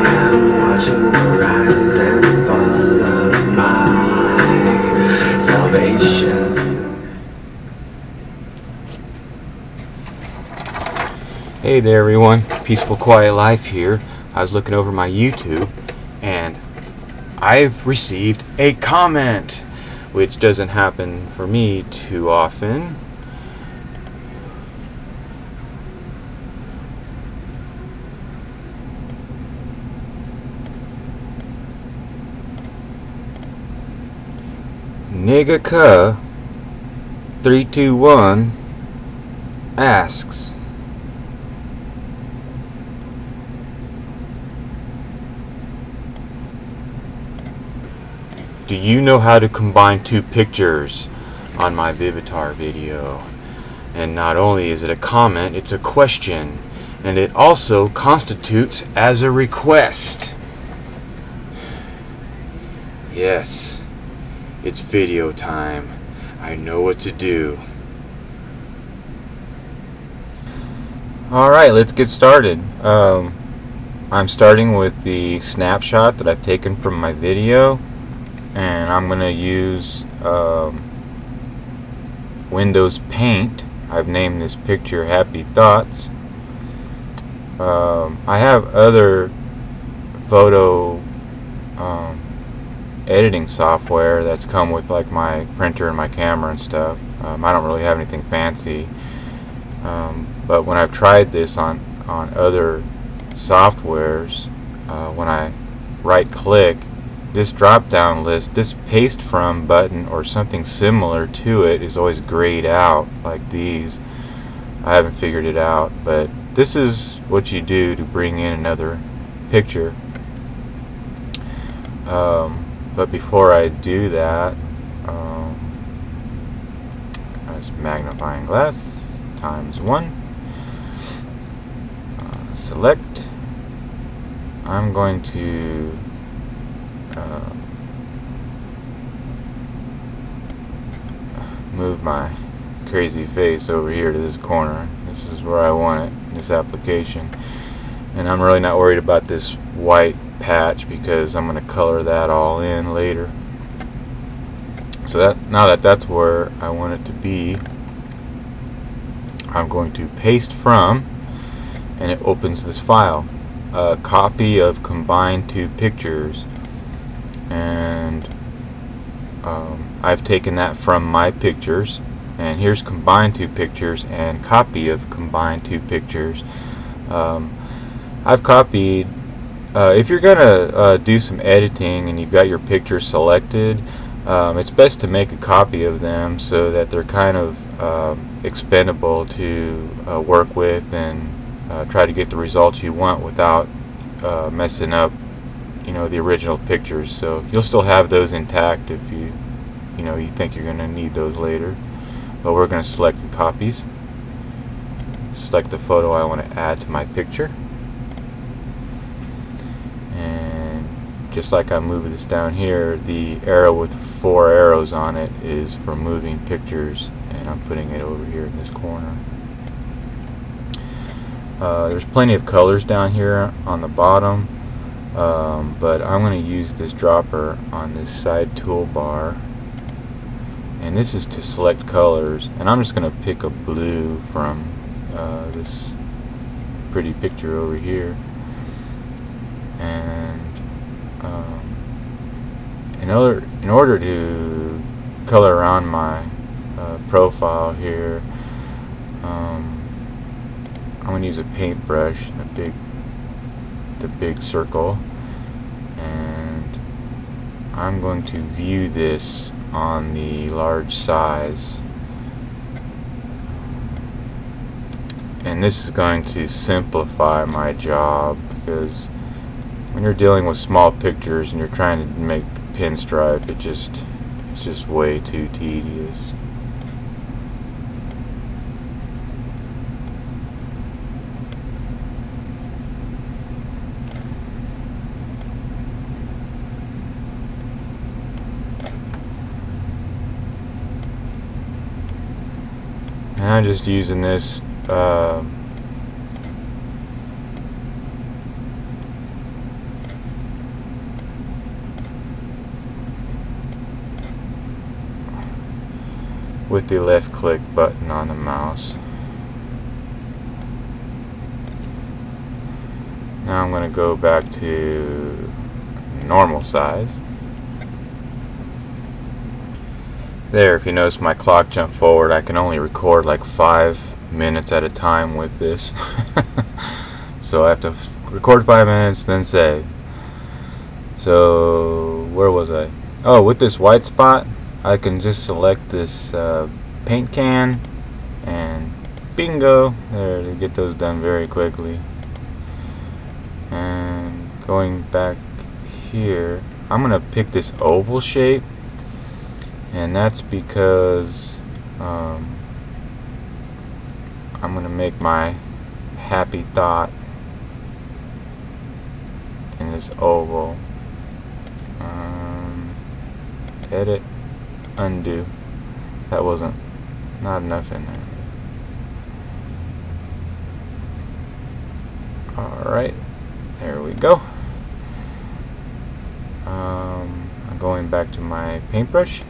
am watching the rise and fall of my salvation. Hey there everyone, Peaceful Quiet Life here. I was looking over my YouTube and I've received a comment, which doesn't happen for me too often. Nigga 321 asks, do you know how to combine two pictures on my Vivitar video? And not only is it a comment, it's a question, and it also constitutes as a request. Yes, it's video time. I know what to do. Alright, let's get started. I'm starting with the snapshot that I've taken from my video, and I'm going to use Windows Paint. I've named this picture Happy Thoughts. I have other photo editing software that's come with like my printer and my camera and stuff. I don't really have anything fancy, but when I've tried this on other softwares, when I right click, this drop down list, this paste from button or something similar to it is always grayed out like these. I haven't figured it out, but this is what you do to bring in another picture. But before I do that, that's magnifying glass ×1. Select. I'm going to move my crazy face over here to this corner. This is where I want it in this application, and I'm really not worried about this white patch because I'm going to color that all in later. So that now that that's where I want it to be, I'm going to paste from, and it opens this file, a copy of combined two pictures, and I've taken that from my pictures, and here's combined two pictures and copy of combined two pictures. I've copied, if you're gonna do some editing and you've got your pictures selected, it's best to make a copy of them so that they're kind of expendable to work with and try to get the results you want without messing up, the original pictures. So you'll still have those intact if you think you're going to need those later. But we're going to select the copies, select the photo I want to add to my picture, and just like I move this down here, the arrow with 4 arrows on it is for moving pictures, and I'm putting it over here in this corner. There's plenty of colors down here on the bottom, but I'm going to use this dropper on this side toolbar, and this is to select colors, and I'm just going to pick a blue from this pretty picture over here, and in order to color around my profile here, I'm going to use a paintbrush, the big circle, and I'm going to view this on the large size, and this is going to simplify my job, because when you're dealing with small pictures and you're trying to make pinstripe, it's just way too tedious. And I'm just using this with the left click button on the mouse. Now I'm going to go back to normal size. There, if you notice my clock jump forward, I can only record like 5 minutes at a time with this. So I have to record 5 minutes, then save. So where was I? Oh, with this white spot, I can just select this paint can, and bingo, there, to get those done very quickly. And going back here, I'm gonna pick this oval shape, and that's because I'm gonna make my happy thought in this oval. Edit, undo. That wasn't not enough in there. Alright, there we go. I'm going back to my paintbrush.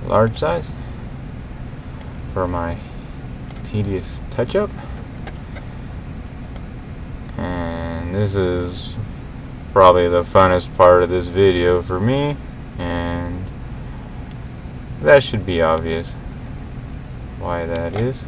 Large size for my tedious touch-up. And this is probably the funnest part of this video for me, and that should be obvious why that is.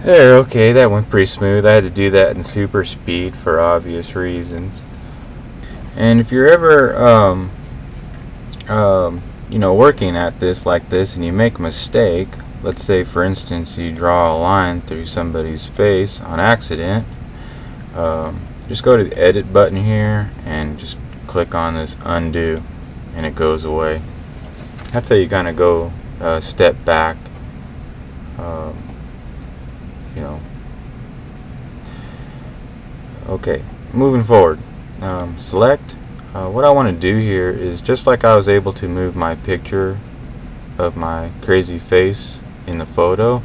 There, okay, that went pretty smooth. I had to do that in super speed for obvious reasons. And if you're ever, you know, working at this like this and you make a mistake, let's say for instance you draw a line through somebody's face on accident, just go to the edit button here and just click on this undo, and it goes away. That's how you kind of go step back. You know. Okay, moving forward. Select. What I want to do here is, just like I was able to move my picture of my crazy face in the photo,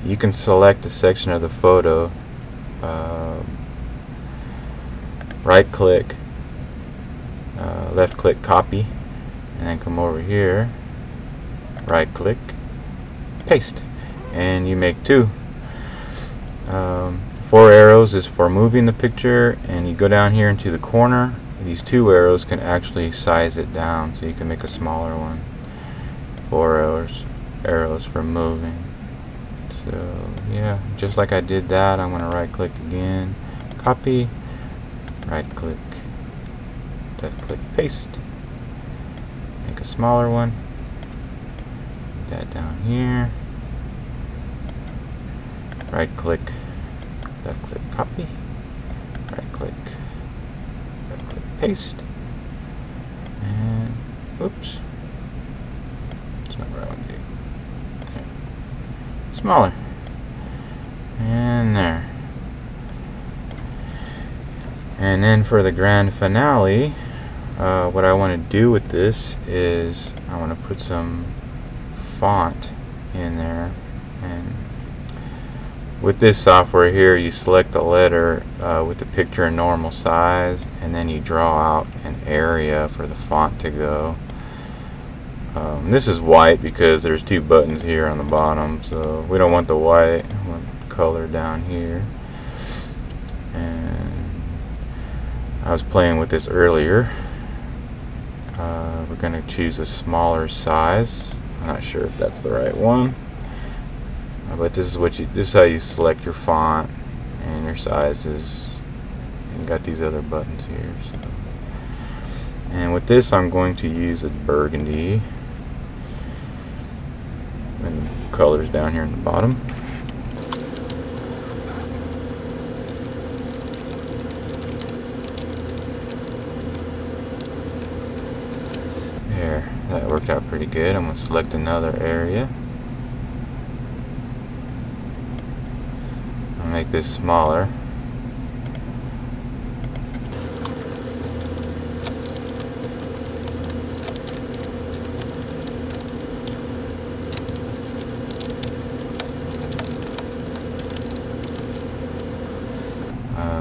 you can select a section of the photo, right click, left click copy, and then come over here, right click, paste, and you make two. 4 arrows is for moving the picture, and you go down here into the corner. These 2 arrows can actually size it down, so you can make a smaller one. 4 arrows for moving. So yeah, just like I did that, I'm going to right click again, copy, right click, left click, paste, make a smaller one, put that down here, right click, left click, copy, right click, left click, paste, and oops, that's not what I want to do. Okay. Smaller, and there. And then for the grand finale, what I want to do with this is I want to put some font in there. And with this software here, you select a letter with the picture in normal size, and then you draw out an area for the font to go. This is white because there's 2 buttons here on the bottom, so we don't want the white, we want color down here. And I was playing with this earlier. We're going to choose a smaller size. I'm not sure if that's the right one, but this is how you select your font, and your size is You got these other buttons here. So. And with this, I'm going to use a burgundy, and the colors down here in the bottom. There, that worked out pretty good. I'm going to select another area. I'll make this smaller.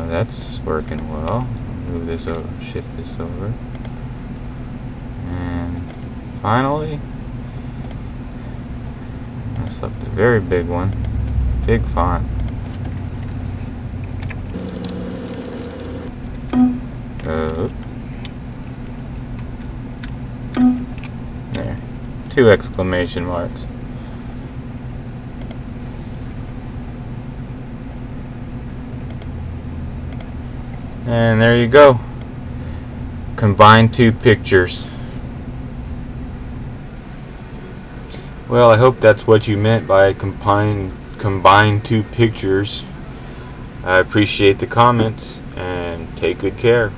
That's working well. Move this over, shift this over. And finally, I selected a very big one. Big font. There. 2 exclamation marks. And there you go. Combine 2 pictures. Well, I hope that's what you meant by combine 2 pictures. I appreciate the comments and take good care.